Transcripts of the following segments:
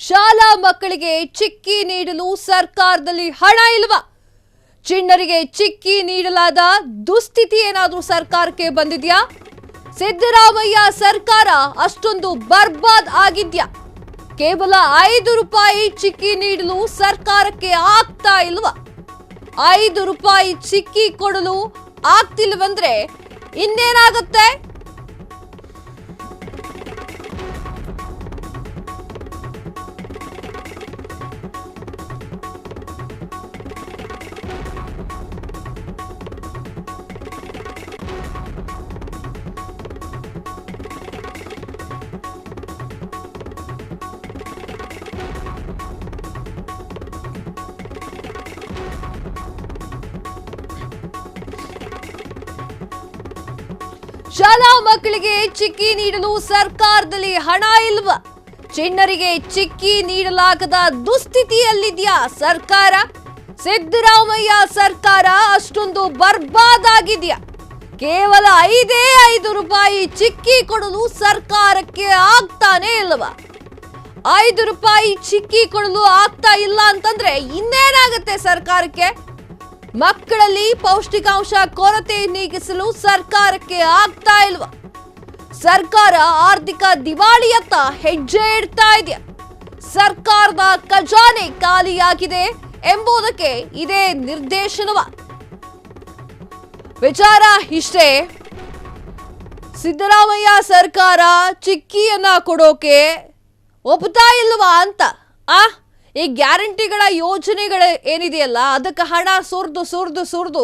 ಶಾಲಾ ಮಕ್ಕಳಿಗೆ ಚಿಕ್ಕಿ ನೀಡಲು ಸರ್ಕಾರದಲ್ಲಿ ಹಣ ಇಲ್ವಾ? ಚಿಣ್ಣರಿಗೆ ಚಿಕ್ಕಿ ನೀಡಲಾದ ದುಸ್ಥಿತಿ ಏನಾದರೂ ಸರ್ಕಾರಕ್ಕೆ ಬಂದಿದ್ಯಾ? ಸಿದ್ದರಾಮಯ್ಯ ಸರ್ಕಾರ ಅಷ್ಟೊಂದು ಬರ್ಬಾದ್ ಆಗಿದ್ಯಾ? ಕೇವಲ 5 ರೂಪಾಯಿ ಚಿಕ್ಕಿ ನೀಡಲು ಸರ್ಕಾರಕ್ಕೆ ಆಗ್ತಾ ಇಲ್ವಾ? 5 ರೂಪಾಯಿ ಚಿಕ್ಕಿ ಕೊಡಲು ಆಗ್ತಿಲ್ವಂದ್ರೆ ಇನ್ನೇನಾಗುತ್ತೆ? ಶಾಲಾ ಮಕ್ಕಳಿಗೆ ಚಿಕ್ಕಿ ನೀಡಲು ಸರ್ಕಾರದಲ್ಲಿ ಹಣ ಇಲ್ವಾ? ಚಿಣ್ಣರಿಗೆ ಚಿಕ್ಕಿ ನೀಡಲಾಗದ ದುಸ್ಥಿತಿಯಲ್ಲಿದೆಯಾ ಸರ್ಕಾರ? ಸಿದ್ದರಾಮಯ್ಯ ಸರ್ಕಾರ ಅಷ್ಟೊಂದು ಬರ್ಬಾದ್ ಆಗಿದೆಯಾ? ಕೇವಲ 5 ರೂಪಾಯಿ ಚಿಕ್ಕಿ ಕೊಡಲು ಸರ್ಕಾರಕ್ಕೆ ಆಗ್ತಾನೆ ಇಲ್ವಾ? 5 ರೂಪಾಯಿ ಚಿಕ್ಕಿ ಕೊಡಲು ಆಗ್ತಾ ಇಲ್ಲ ಅಂತಂದ್ರೆ ಇನ್ನೇನಾಗುತ್ತೆ ಸರ್ಕಾರಕ್ಕೆ? ಮಕ್ಕಳಲ್ಲಿ ಪೌಷ್ಟಿಕಾಂಶ ಕೊರತೆ ನೀಗಿಸಲು ಸರ್ಕಾರಕ್ಕೆ ಆಗ್ತಾ ಇಲ್ವಾ? ಸರ್ಕಾರ ಆರ್ಥಿಕ ದಿವಾಳಿಯತ್ತ ಹೆಜ್ಜೆ ಇಡ್ತಾ ಇದೆಯಾ? ಸರ್ಕಾರದ ಖಜಾನೆ ಖಾಲಿಯಾಗಿದೆ ಎಂಬುದಕ್ಕೆ ಇದೇ ನಿರ್ದೇಶನವ? ವಿಚಾರ ಇಷ್ಟೇ. ಸಿದ್ದರಾಮಯ್ಯ ಸರ್ಕಾರ ಚಿಕ್ಕಿಯನ್ನ ಕೊಡೋಕೆ ಒಪ್ತಾ ಇಲ್ವಾ ಅಂತ ಈ ಗ್ಯಾರಂಟಿಗಳ ಯೋಜನೆಗಳು ಏನಿದೆಯಲ್ಲ ಅದಕ್ಕೆ ಹಣ ಸುರಿದು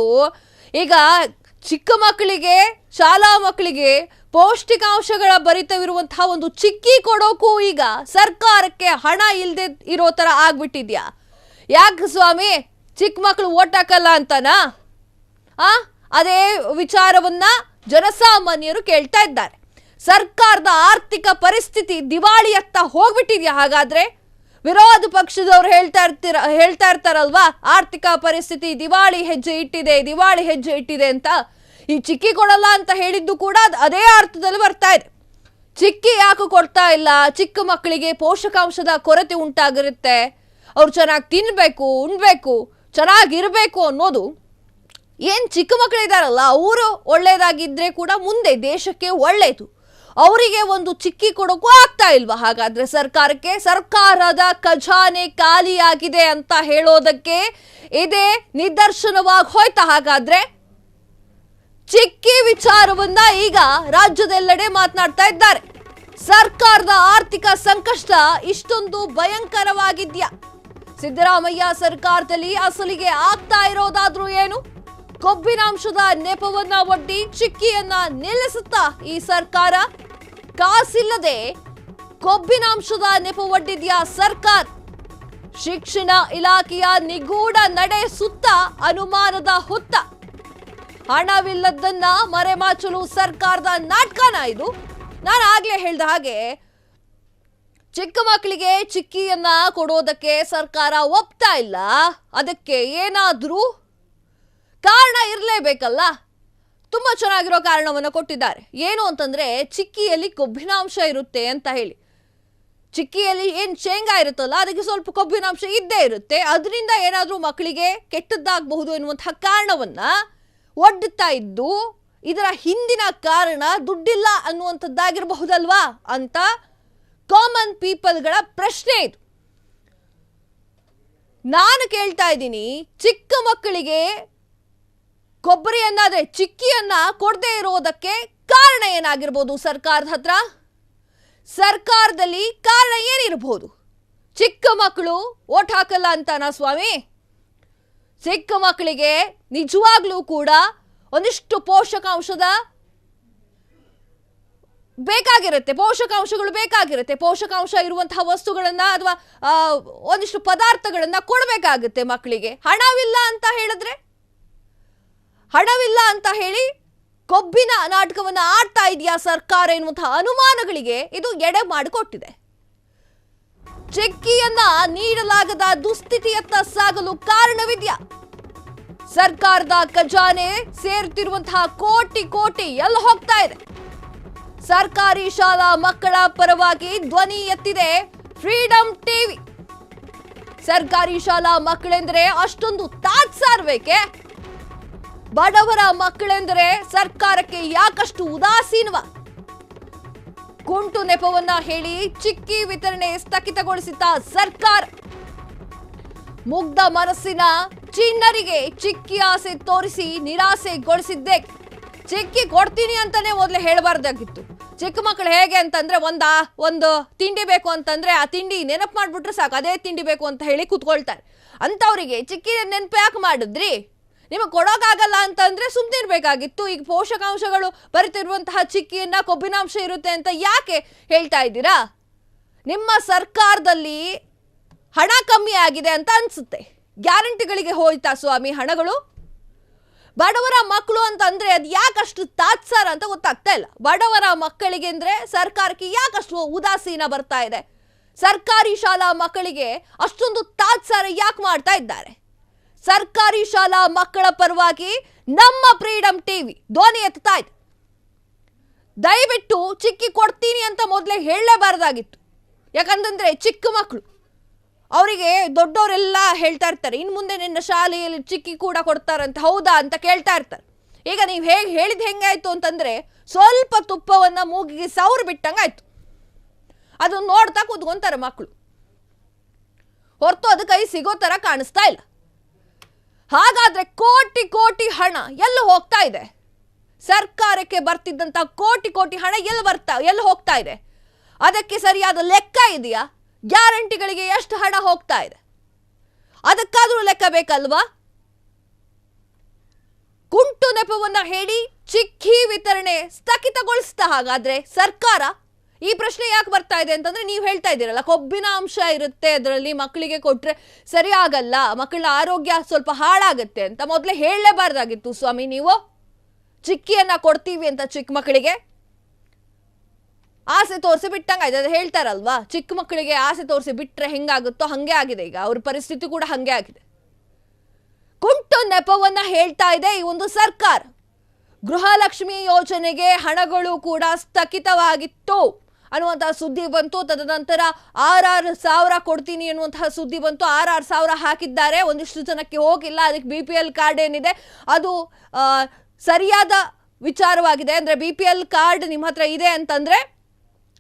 ಈಗ ಚಿಕ್ಕ ಮಕ್ಕಳಿಗೆ, ಶಾಲಾ ಮಕ್ಕಳಿಗೆ ಪೌಷ್ಟಿಕಾಂಶಗಳ ಭರಿತವಿರುವಂತಹ ಒಂದು ಚಿಕ್ಕಿ ಕೊಡೋಕು ಈಗ ಸರ್ಕಾರಕ್ಕೆ ಹಣ ಇಲ್ಲದೆ ಇರೋ ತರ ಆಗ್ಬಿಟ್ಟಿದ್ಯಾ? ಯಾಕೆ ಸ್ವಾಮಿ, ಚಿಕ್ಕ ಮಕ್ಕಳು ಓಟ್ ಹಾಕಲ್ಲ ಅಂತನಾ? ಅದೇ ವಿಚಾರವನ್ನ ಜನಸಾಮಾನ್ಯರು ಕೇಳ್ತಾ ಇದ್ದಾರೆ. ಸರ್ಕಾರದ ಆರ್ಥಿಕ ಪರಿಸ್ಥಿತಿ ದಿವಾಳಿಯತ್ತ ಹೋಗ್ಬಿಟ್ಟಿದ್ಯಾ? ಹಾಗಾದ್ರೆ ವಿರೋಧ ಪಕ್ಷದವ್ರು ಹೇಳ್ತಾ ಇರ್ತಾರಲ್ವಾ, ಆರ್ಥಿಕ ಪರಿಸ್ಥಿತಿ ದಿವಾಳಿ ಹೆಜ್ಜೆ ಇಟ್ಟಿದೆ ಅಂತ. ಈ ಚಿಕ್ಕಿ ಕೊಡಲ್ಲ ಅಂತ ಹೇಳಿದ್ದು ಕೂಡ ಅದೇ ಅರ್ಥದಲ್ಲಿ ಬರ್ತಾ ಇದೆ. ಚಿಕ್ಕಿ ಯಾಕೆ ಕೊಡ್ತಾ ಇಲ್ಲ? ಚಿಕ್ಕ ಮಕ್ಕಳಿಗೆ ಪೋಷಕಾಂಶದ ಕೊರತೆ ಉಂಟಾಗಿರುತ್ತೆ, ಅವ್ರು ಚೆನ್ನಾಗಿ ತಿನ್ಬೇಕು, ಉಣ್ಬೇಕು, ಚೆನ್ನಾಗಿರ್ಬೇಕು ಅನ್ನೋದು. ಏನ್ ಚಿಕ್ಕ ಮಕ್ಕಳಿದಾರಲ್ಲ ಅವರು ಒಳ್ಳೇದಾಗಿದ್ರೆ ಕೂಡ ಮುಂದೆ ದೇಶಕ್ಕೆ ಒಳ್ಳೇದು. ಅವರಿಗೆ ಒಂದು ಚಿಕ್ಕಿ ಕೊಡೋಕ್ಕೂ ಆಗ್ತಾ ಇಲ್ವಾ? ಹಾಗಾದ್ರೆ ಸರ್ಕಾರಕ್ಕೆ ಸರ್ಕಾರದ ಖಜಾನೆ ಖಾಲಿಯಾಗಿದೆ ಅಂತ ಹೇಳೋದಕ್ಕೆ ಇದೇ ನಿದರ್ಶನವಾಗಿ ಹೋಯ್ತಾ? ಹಾಗಾದ್ರೆ ಚಿಕ್ಕಿ ವಿಚಾರವನ್ನ ಈಗ ರಾಜ್ಯದೆಲ್ಲೆಡೆ ಮಾತನಾಡ್ತಾ ಇದ್ದಾರೆ. ಸರ್ಕಾರದ ಆರ್ಥಿಕ ಸಂಕಷ್ಟ ಇಷ್ಟೊಂದು ಭಯಂಕರವಾಗಿದ್ಯಾ? ಸಿದ್ದರಾಮಯ್ಯ ಸರ್ಕಾರದಲ್ಲಿ ಅಸಲಿಗೆ ಆಗ್ತಾ ಇರೋದಾದ್ರೂ ಏನು? ಕೊಬ್ಬಿನಾಂಶದ ನೆಪವನ್ನ ಒಡ್ಡಿ ಚಿಕ್ಕಿಯನ್ನ ನಿಲ್ಲಿಸುತ್ತಾ ಈ ಸರ್ಕಾರ? ಕಾಸಿಲ್ಲದೆ ಕೊಬ್ಬಿನಾಂಶದ ನೆಪ ಒಡ್ಡಿದ್ಯಾ ಸರ್ಕಾರ? ಶಿಕ್ಷಣ ಇಲಾಖೆಯ ನಿಗೂಢ ನಡೆ ಸುತ್ತ ಅನುಮಾನದ ಹುತ್ತ. ಹಣವಿಲ್ಲದನ್ನ ಮರೆಮಾಚಲು ಸರ್ಕಾರದ ನಾಟಕನ ಇದು. ನಾನು ಆಗ್ಲೇ ಹೇಳ್ದ ಹಾಗೆ ಚಿಕ್ಕ ಮಕ್ಕಳಿಗೆ ಚಿಕ್ಕಿಯನ್ನ ಕೊಡೋದಕ್ಕೆ ಸರ್ಕಾರ ಒಪ್ತಾ ಇಲ್ಲ. ಅದಕ್ಕೆ ಏನಾದ್ರೂ ಕಾರಣ ಇರಲೇಬೇಕಲ್ಲ. ತುಂಬಾ ಚೆನ್ನಾಗಿರೋ ಕಾರಣವನ್ನು ಕೊಟ್ಟಿದ್ದಾರೆ. ಏನು ಅಂತಂದ್ರೆ ಚಿಕ್ಕಿಯಲ್ಲಿ ಕೊಬ್ಬಿನಾಂಶ ಇರುತ್ತೆ ಅಂತ ಹೇಳಿ. ಚಿಕ್ಕಿಯಲ್ಲಿ ಏನ್ ಶೇಂಗಾ ಇರುತ್ತಲ್ಲ ಅದಕ್ಕೆ ಸ್ವಲ್ಪ ಕೊಬ್ಬಿನಾಂಶ ಇದ್ದೇ ಇರುತ್ತೆ. ಅದರಿಂದ ಏನಾದ್ರೂ ಮಕ್ಕಳಿಗೆ ಕೆಟ್ಟದ್ದಾಗಬಹುದು ಎನ್ನುವಂತಹ ಕಾರಣವನ್ನ ಒಡ್ಡುತ್ತಾ ಇದ್ದು, ಇದರ ಹಿಂದಿನ ಕಾರಣ ದುಡ್ಡಿಲ್ಲ ಅನ್ನುವಂಥದ್ದಾಗಿರಬಹುದಲ್ವಾ ಅಂತ ಕಾಮನ್ ಪೀಪಲ್ಗಳ ಪ್ರಶ್ನೆ ಇದು. ನಾನು ಕೇಳ್ತಾ ಇದ್ದೀನಿ, ಚಿಕ್ಕ ಮಕ್ಕಳಿಗೆ ಕೊಬ್ಬರಿಯನ್ನಾದ್ರೆ ಚಿಕ್ಕಿಯನ್ನ ಕೊಡದೇ ಇರೋದಕ್ಕೆ ಕಾರಣ ಏನಾಗಿರ್ಬೋದು ಸರ್ಕಾರದ ಹತ್ರ? ಸರ್ಕಾರದಲ್ಲಿ ಕಾರಣ ಏನಿರಬಹುದು? ಚಿಕ್ಕ ಮಕ್ಕಳು ಓಟ್ ಹಾಕಲ್ಲ ಅಂತನಾ ಸ್ವಾಮಿ? ಚಿಕ್ಕ ಮಕ್ಕಳಿಗೆ ನಿಜವಾಗ್ಲೂ ಕೂಡ ಒಂದಿಷ್ಟು ಪೋಷಕಾಂಶದ ಪೋಷಕಾಂಶಗಳು ಬೇಕಾಗಿರುತ್ತೆ. ಪೋಷಕಾಂಶ ಇರುವಂತಹ ವಸ್ತುಗಳನ್ನ ಅಥವಾ ಒಂದಿಷ್ಟು ಪದಾರ್ಥಗಳನ್ನ ಕೊಡಬೇಕಾಗುತ್ತೆ ಮಕ್ಕಳಿಗೆ. ಹಣವಿಲ್ಲ ಅಂತ ಹೇಳಿ ಕೊಬ್ಬಿನ ನಾಟಕವನ್ನ ಆಡ್ತಾ ಇದೆಯಾ ಸರ್ಕಾರ ಎನ್ನುವಂತಹ ಅನುಮಾನಗಳಿಗೆ ಇದು ಎಡೆ ಮಾಡಿಕೊಟ್ಟಿದೆ. ಚಿಕ್ಕಿಯನ್ನ ನೀಡಲಾಗದ ದುಸ್ಥಿತಿಯತ್ತ ಸಾಗಲು ಕಾರಣವಿದ್ಯಾ? ಸರ್ಕಾರದ ಖಜಾನೆ ಸೇರುತ್ತಿರುವಂತಹ ಕೋಟಿ ಎಲ್ಲ ಹೋಗ್ತಾ ಇದೆ? ಸರ್ಕಾರಿ ಶಾಲಾ ಮಕ್ಕಳ ಪರವಾಗಿ ಧ್ವನಿ ಎತ್ತಿದೆ ಫ್ರೀಡಂ ಟಿವಿ. ಸರ್ಕಾರಿ ಶಾಲಾ ಮಕ್ಕಳೆಂದರೆ ಅಷ್ಟೊಂದು ತಾತ್ಸಾರ್ಬೇಕೆ? ಬಡವರ ಮಕ್ಕಳೆಂದರೆ ಸರ್ಕಾರಕ್ಕೆ ಯಾಕಷ್ಟು ಉದಾಸೀನವ? ಕುಂಟು ನೆಪವನ್ನ ಹೇಳಿ ಚಿಕ್ಕಿ ವಿತರಣೆ ಸ್ಥಗಿತಗೊಳಿಸಿದ ಸರ್ಕಾರ. ಮುಗ್ಧ ಮನಸ್ಸಿನ ಚಿಣ್ಣರಿಗೆ ಚಿಕ್ಕಿ ಆಸೆ ತೋರಿಸಿ ನಿರಾಸೆಗೊಳಿಸಿದ್ದೆ. ಚಿಕ್ಕಿ ಕೊಡ್ತೀನಿ ಅಂತಾನೆ ಮೊದಲೇ ಹೇಳಬಾರ್ದಾಗಿತ್ತು. ಚಿಕ್ಕ ಮಕ್ಕಳು ಹೇಗೆ ಅಂತಂದ್ರೆ ಒಂದು ತಿಂಡಿ ಬೇಕು ಅಂತಂದ್ರೆ ಆ ತಿಂಡಿ ನೆನಪು ಮಾಡ್ಬಿಟ್ರೆ ಸಾಕು, ಅದೇ ತಿಂಡಿ ಬೇಕು ಅಂತ ಹೇಳಿ ಕೂತ್ಕೊಳ್ತಾರೆ. ಅಂತವ್ರಿಗೆ ಚಿಕ್ಕಿ ನೆನಪು ಯಾಕೆ ಮಾಡಿದ್ರಿ? ನಿಮಗೆ ಕೊಡೋಕ್ಕಾಗಲ್ಲ ಅಂತಂದ್ರೆ ಸುಮ್ಮನೆ ಇರಬೇಕಾಗಿತ್ತು. ಈಗ ಪೋಷಕಾಂಶಗಳು ಬರುತ್ತಿರುವಂತಹ ಚಿಕ್ಕಿಯನ್ನ ಕೊಬ್ಬಿನಾಂಶ ಇರುತ್ತೆ ಅಂತ ಯಾಕೆ ಹೇಳ್ತಾ ಇದ್ದೀರಾ? ನಿಮ್ಮ ಸರ್ಕಾರದಲ್ಲಿ ಹಣ ಕಮ್ಮಿ ಆಗಿದೆ ಅಂತ ಅನ್ಸುತ್ತೆ. ಗ್ಯಾರಂಟಿಗಳಿಗೆ ಹೋಯ್ತಾ ಸ್ವಾಮಿ ಹಣಗಳು? ಬಡವರ ಮಕ್ಕಳು ಅಂತಂದ್ರೆ ಅದು ಯಾಕಷ್ಟು ತಾತ್ಸಾರ ಅಂತ ಗೊತ್ತಾಗ್ತಾ ಇಲ್ಲ. ಬಡವರ ಮಕ್ಕಳಿಗೆ ಅಂದ್ರೆ ಸರ್ಕಾರಕ್ಕೆ ಯಾಕಷ್ಟು ಉದಾಸೀನ ಬರ್ತಾ ಇದೆ? ಸರ್ಕಾರಿ ಶಾಲಾ ಮಕ್ಕಳಿಗೆ ಅಷ್ಟೊಂದು ತಾತ್ಸಾರ ಯಾಕೆ ಮಾಡ್ತಾ ಇದ್ದಾರೆ? ಸರ್ಕಾರಿ ಶಾಲಾ ಮಕ್ಕಳ ಪರವಾಗಿ ನಮ್ಮ ಫ್ರೀಡಂ ಟಿವಿ ಧ್ವನಿ ಎತ್ತಾ ಇದೆ. ದಯವಿಟ್ಟು ಚಿಕ್ಕಿ ಕೊಡ್ತೀನಿ ಅಂತ ಮೊದಲೇ ಹೇಳಲೇಬಾರ್ದಾಗಿತ್ತು. ಯಾಕಂತಂದ್ರೆ ಚಿಕ್ಕ ಮಕ್ಕಳು ಅವರಿಗೆ ದೊಡ್ಡವರೆಲ್ಲ ಹೇಳ್ತಾ ಇರ್ತಾರೆ, ಇನ್ನು ಮುಂದೆ ನಿನ್ನ ಶಾಲೆಯಲ್ಲಿ ಚಿಕ್ಕಿ ಕೂಡ ಕೊಡ್ತಾರಂತ, ಹೌದಾ ಅಂತ ಕೇಳ್ತಾ ಇರ್ತಾರೆ. ಈಗ ನೀವು ಹೇಗೆ ಹೇಳಿದ ಹೆಂಗಾಯ್ತು ಅಂತಂದ್ರೆ ಸ್ವಲ್ಪ ತುಪ್ಪವನ್ನ ಮೂಗಿಗೆ ಸೌರು ಬಿಟ್ಟಂಗಾಯ್ತು. ಅದನ್ನ ನೋಡ್ತಾ ಕೂತ್ಕೊಂತಾರೆ ಮಕ್ಕಳು, ಹೊರತು ಅದು ಕೈ ಸಿಗೋ ತರ ಕಾಣಿಸ್ತಾ ಇಲ್ಲ. ಹಾಗಾದ್ರೆ ಕೋಟಿ ಕೋಟಿ ಹಣ ಎಲ್ಲ ಹೋಗ್ತಾ ಇದೆ? ಸರ್ಕಾರಕ್ಕೆ ಬರ್ತಿದ್ದಂತ ಕೋಟಿ ಕೋಟಿ ಹಣ ಎಲ್ಲಿ ಹೋಗ್ತಾ ಇದೆ? ಅದಕ್ಕೆ ಸರಿಯಾದ ಲೆಕ್ಕ ಇದೆಯಾ? ಗ್ಯಾರಂಟಿಗಳಿಗೆ ಎಷ್ಟು ಹಣ ಹೋಗ್ತಾ ಇದೆ ಅದಕ್ಕಾದ್ರೂ ಲೆಕ್ಕ ಬೇಕಲ್ವಾ? ಕುಂಟು ನೆಪವನ್ನ ಹೇಳಿ ಚಿಕ್ಕಿ ವಿತರಣೆ ಸ್ಥಗಿತಗೊಳಿಸ್ತಾ ಹಾಗಾದ್ರೆ ಸರ್ಕಾರ? ಈ ಪ್ರಶ್ನೆ ಯಾಕೆ ಬರ್ತಾ ಇದೆ ಅಂತಂದ್ರೆ ನೀವು ಹೇಳ್ತಾ ಇದ್ದೀರಲ್ಲ, ಕೊಬ್ಬಿನ ಅಂಶ ಇರುತ್ತೆ ಅದರಲ್ಲಿ, ಮಕ್ಕಳಿಗೆ ಕೊಟ್ರೆ ಸರಿ ಆಗಲ್ಲ, ಮಕ್ಕಳ ಆರೋಗ್ಯ ಸ್ವಲ್ಪ ಹಾಳಾಗುತ್ತೆ ಅಂತ ಮೊದಲೇ ಹೇಳಲೇಬಾರ್ದಾಗಿತ್ತು ಸ್ವಾಮಿ ನೀವು. ಚಿಕ್ಕಿಯನ್ನ ಕೊಡ್ತೀವಿ ಅಂತ ಚಿಕ್ಕ ಮಕ್ಕಳಿಗೆ ಆಸೆ ತೋರಿಸಿ ಬಿಟ್ಟಂಗಾಯ್ತು. ಅದು ಹೇಳ್ತಾರಲ್ವಾ, ಚಿಕ್ಕ ಮಕ್ಕಳಿಗೆ ಆಸೆ ತೋರಿಸಿ ಬಿಟ್ರೆ ಹೆಂಗಾಗುತ್ತೋ ಹಂಗೆ ಆಗಿದೆ. ಈಗ ಅವ್ರ ಪರಿಸ್ಥಿತಿ ಕೂಡ ಹಂಗೆ ಆಗಿದೆ. ಕುಂಟು ನೆಪವನ್ನ ಹೇಳ್ತಾ ಇದೆ ಈ ಒಂದು ಸರ್ಕಾರ. ಗೃಹಲಕ್ಷ್ಮಿ ಯೋಜನೆಗೆ ಹಣಗಳು ಕೂಡ ಸ್ಥಗಿತವಾಗಿತ್ತು ಅನ್ನುವಂತಹ ಸುದ್ದಿ ಬಂತು. ತದನಂತರ 6,000 ಕೊಡ್ತೀನಿ ಅನ್ನುವಂತಹ ಸುದ್ದಿ ಬಂತು. 6,000 ಹಾಕಿದ್ದಾರೆ, ಒಂದಿಷ್ಟು ಜನಕ್ಕೆ ಹೋಗಿಲ್ಲ. ಅದಕ್ಕೆ BPL ಕಾರ್ಡ್ ಏನಿದೆ ಅದು ಸರಿಯಾದ ವಿಚಾರವಾಗಿದೆ. ಅಂದ್ರೆ BPL ಕಾರ್ಡ್ ನಿಮ್ಮ ಹತ್ರ ಇದೆ ಅಂತಂದ್ರೆ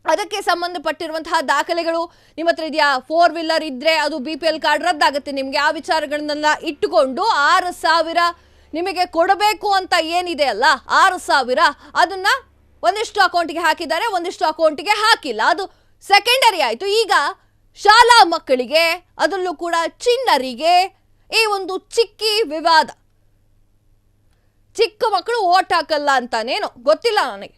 ಅದಕ್ಕೆ ಸಂಬಂಧಪಟ್ಟಿರುವಂತಹ ದಾಖಲೆಗಳು ನಿಮ್ಮ ಹತ್ರ ಇದೆಯಾ? 4 ವೀಲರ್ ಇದ್ರೆ ಅದು BPL ಕಾರ್ಡ್ ರದ್ದಾಗುತ್ತೆ ನಿಮಗೆ. ಆ ವಿಚಾರಗಳನ್ನೆಲ್ಲ ಇಟ್ಟುಕೊಂಡು 6,000 ನಿಮಗೆ ಕೊಡಬೇಕು ಅಂತ ಏನಿದೆ ಅಲ್ಲ 6,000, ಅದನ್ನ ಒಂದಿಷ್ಟು ಅಕೌಂಟಿಗೆ ಹಾಕಿದ್ದಾರೆ, ಒಂದಿಷ್ಟು ಅಕೌಂಟಿಗೆ ಹಾಕಿಲ್ಲ. ಅದು ಸೆಕೆಂಡರಿ ಆಯಿತು. ಈಗ ಶಾಲಾ ಮಕ್ಕಳಿಗೆ, ಅದರಲ್ಲೂ ಕೂಡ ಚಿಣ್ಣರಿಗೆ ಈ ಒಂದು ಚಿಕ್ಕಿ ವಿವಾದ. ಚಿಕ್ಕ ಮಕ್ಕಳು ಓಟ್ ಹಾಕಲ್ಲ ಅಂತಾನೇನೋ ಗೊತ್ತಿಲ್ಲ ನನಗೆ.